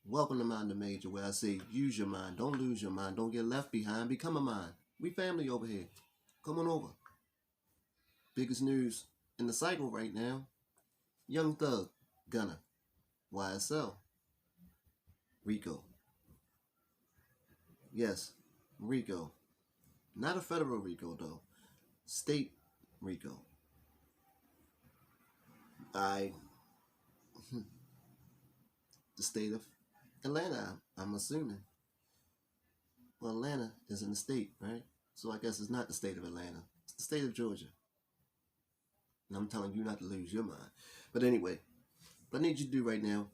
Welcome to Mind the Major, where I say use your mind, don't lose your mind, don't get left behind, become a mind. We family over here. Come on over. Biggest news in the cycle right now. Young Thug, Gunna, YSL, RICO. Yes, RICO. Not a federal RICO though. State RICO. I the state of Atlanta, I'm assuming. Well, Atlanta is in the state, right? So I guess it's not the state of Atlanta. It's the state of Georgia. And I'm telling you not to lose your mind. But anyway, what I need you to do right now,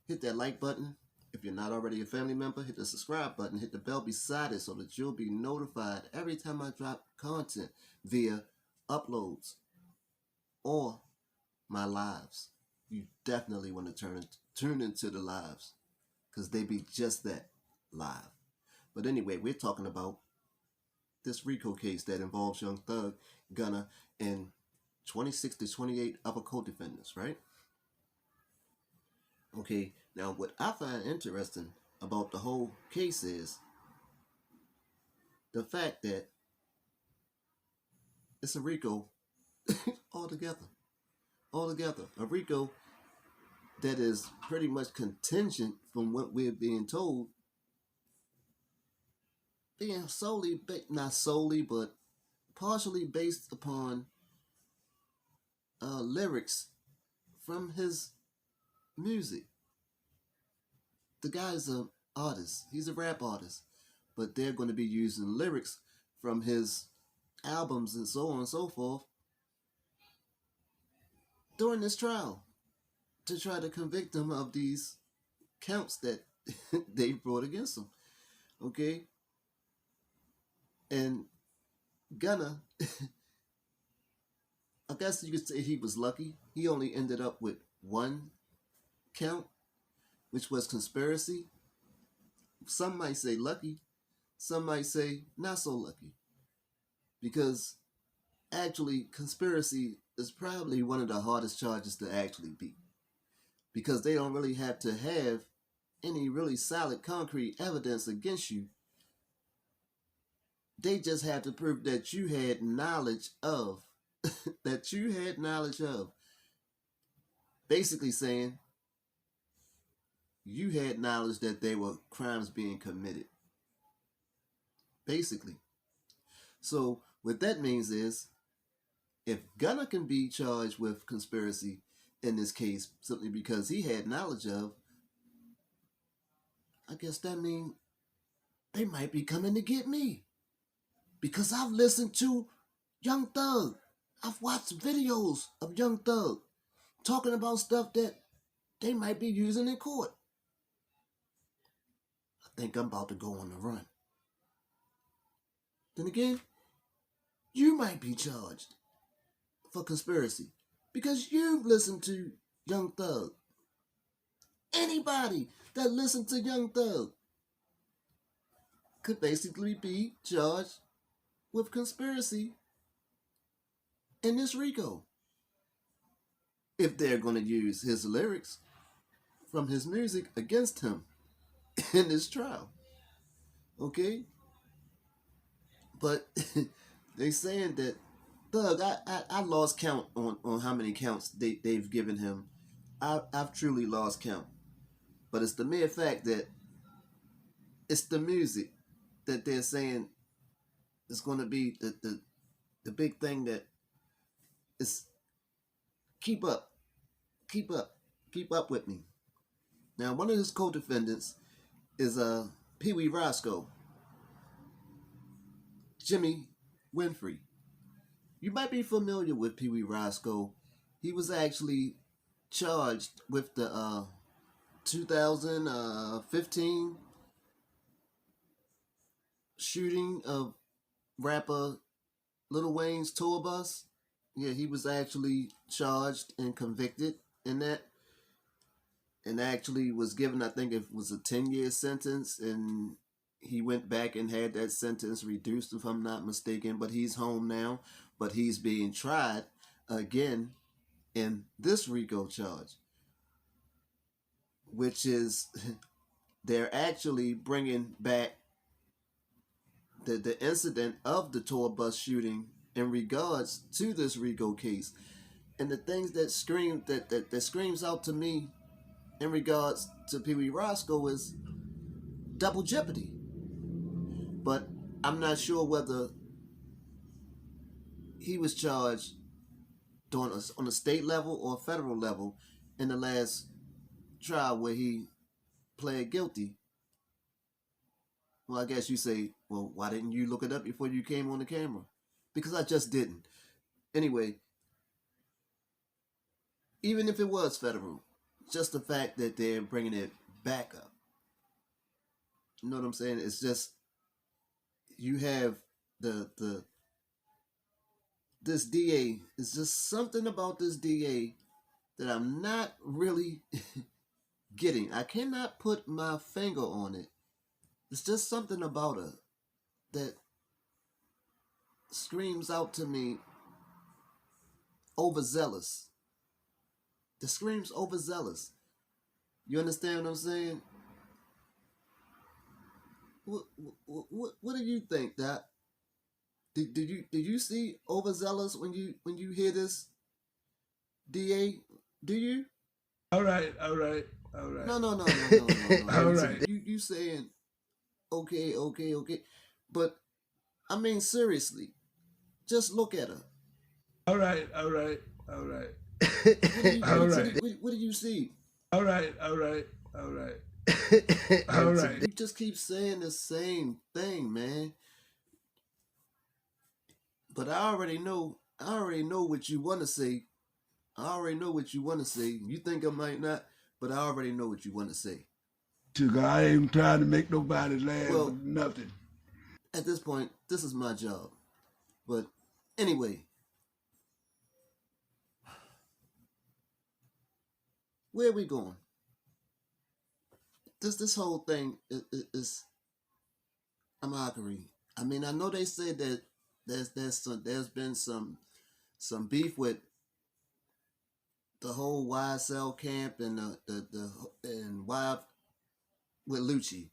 hit that like button. If you're not already a family member, hit the subscribe button, hit the bell beside it so that you'll be notified every time I drop content via uploads or my lives. You definitely want to tune into the lives because they be just that, live. But anyway, we're talking about this RICO case that involves Young Thug, Gunna, and 26 to 28 other co-defendants, right? Okay, now what I find interesting about the whole case is the fact that it's a RICO altogether. A RICO that is pretty much contingent from what we're being told, being solely, not solely, but partially based upon lyrics from his music. The guy's an artist. He's a rap artist. But they're going to be using lyrics from his albums and so on and so forth during this trial to try to convict him of these counts that they brought against him. Okay? And Gunna, I guess you could say he was lucky. He only ended up with one count, which was conspiracy. Some might say lucky, some might say not so lucky. Because actually, conspiracy is probably one of the hardest charges to actually beat. Because they don't really have to have any really solid concrete evidence against you. They just have to prove that you had knowledge of, basically saying you had knowledge that there were crimes being committed. Basically. So what that means is, if Gunna can be charged with conspiracy in this case simply because he had knowledge of, I guess that means they might be coming to get me. Because I've listened to Young Thug. I've watched videos of Young Thug talking about stuff that they might be using in court. I think I'm about to go on the run. Then again, you might be charged for conspiracy because you've listened to Young Thug. Anybody that listened to Young Thug could basically be charged with conspiracy in this RICO if they're going to use his lyrics from his music against him in this trial. Okay? But they saying that Thug, I lost count on how many counts they've given him. I've truly lost count. But it's the mere fact that it's the music that they're saying is going to be the big thing that is keep up with me. Now, one of his co-defendants is Pee Wee Roscoe, Jimmy Winfrey. You might be familiar with Pee Wee Roscoe. He was actually charged with the 2015 shooting of rapper Lil Wayne's tour bus. Yeah, he was actually charged and convicted in that. And actually was given, I think it was a 10-year sentence. And he went back and had that sentence reduced, if I'm not mistaken. But he's home now. But he's being tried again in this RICO charge. which is they're actually bringing back the incident of the tour bus shooting in regards to this RICO case. And the things that screams out to me in regards to Pee Wee Roscoe is double jeopardy. But I'm not sure whether he was charged on a state level or federal level in the last trial where he pled guilty. Well, I guess you say, well, why didn't you look it up before you came on the camera? Because I just didn't. Anyway, even if it was federal, just the fact that they're bringing it back up. You know what I'm saying? It's just, you have this DA. It's just something about this DA that I'm not really getting. I cannot put my finger on it. It's just something about her that screams out to me overzealous. That screams overzealous. You understand what I'm saying? What do you think, Doc? Did you see overzealous when you hear this, DA? Do you? All right. No. All right. You saying okay. But I mean seriously, just look at her. All right. What do you see? All right. You just keep saying the same thing, man. But I already know what you want to say. You think I might not, but I already know what you want to say. I ain't trying to make nobody laugh. Well, nothing. At this point, this is my job. But anyway, where are we going? This whole thing is a mockery. I mean, I know they said that there's been some beef with the whole YSL camp and and with Lucci.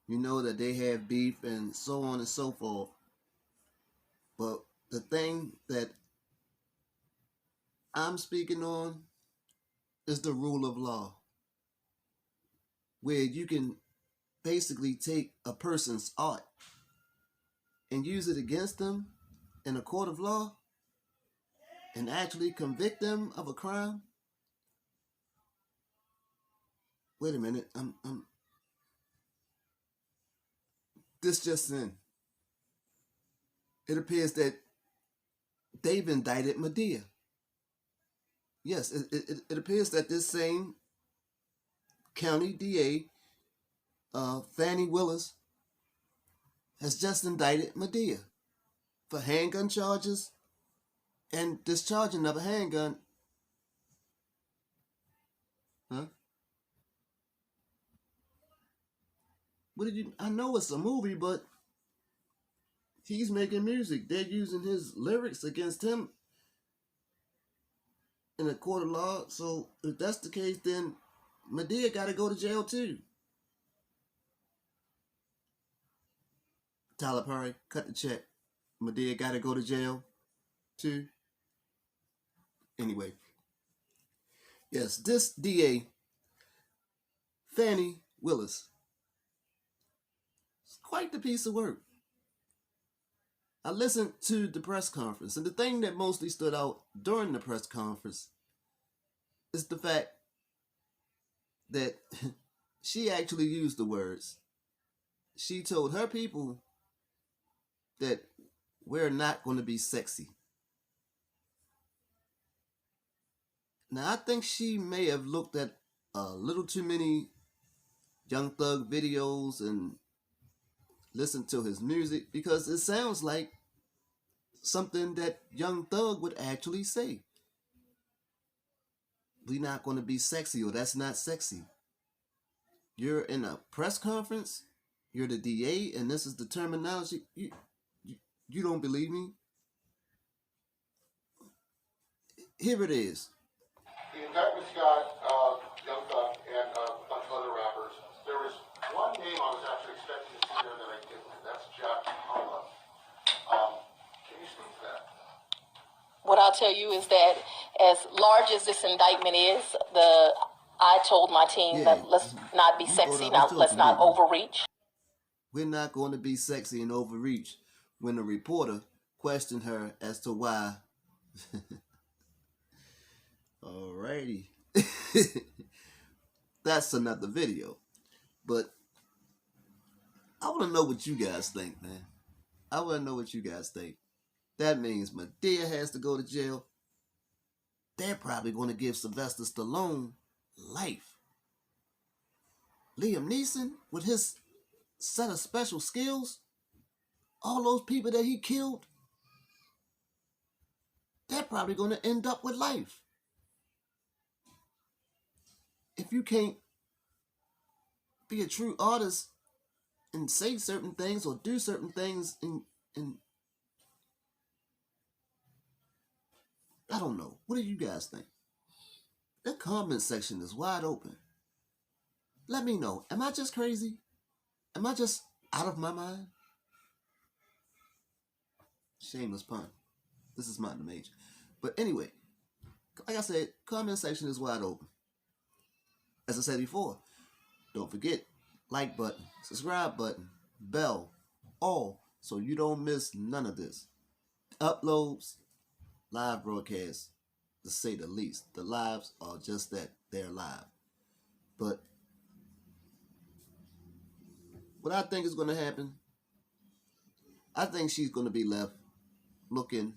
You know that they have beef and so on and so forth. But the thing that I'm speaking on is the rule of law, where you can basically take a person's art and use it against them in a court of law and actually convict them of a crime. Wait a minute, this just in. It appears that they've indicted Madea. Yes, it appears that this same county DA, Fannie Willis, has just indicted Madea for handgun charges and discharging of a handgun. Huh? What did you? I know it's a movie, but he's making music. They're using his lyrics against him in a court of law. So if that's the case, then Madea got to go to jail too. Tyler Perry, cut the check. Madea got to go to jail too. Anyway, yes, this DA, Fannie Willis, is quite the piece of work. I listened to the press conference, and the thing that mostly stood out during the press conference is the fact that she actually used the words. She told her people that we're not going to be sexy. Now, I think she may have looked at a little too many Young Thug videos and listened to his music, because it sounds like something that Young Thug would actually say. We're not going to be sexy, or that's not sexy. You're in a press conference, you're the DA, and this is the terminology. You don't believe me? Here it is. The indictment got Young Thug and I'll tell you is that as large as this indictment is, I told my team that let's not be sexy, let's not overreach. We're not going to be sexy and overreach when the reporter questioned her as to why. Alrighty. That's another video. But I want to know what you guys think, man. I want to know what you guys think. That means Madea has to go to jail. They're probably going to give Sylvester Stallone life. Liam Neeson, with his set of special skills, all those people that he killed, they're probably going to end up with life. If you can't be a true artist and say certain things or do certain things in I don't know. What do you guys think? The comment section is wide open. Let me know. Am I just crazy? Am I just out of my mind? Shameless pun. This is not the major. But anyway, like I said, comment section is wide open. As I said before, don't forget, like button, subscribe button, bell, all, so you don't miss none of this. Uploads, live broadcasts, to say the least. The lives are just that, they're live. But what I think is going to happen, I think she's going to be left looking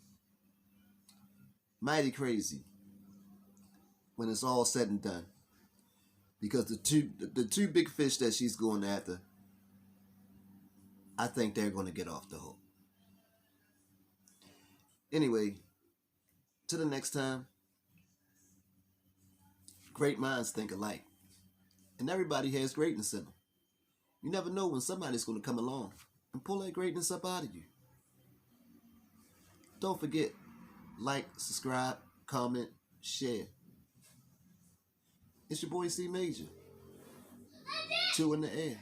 mighty crazy when it's all said and done. Because the two big fish that she's going after, I think they're going to get off the hook. Anyway, till the next time, great minds think alike. And everybody has greatness in them. You never know when somebody's going to come along and pull that greatness up out of you. Don't forget, like, subscribe, comment, share. It's your boy C Major. 2 in the air.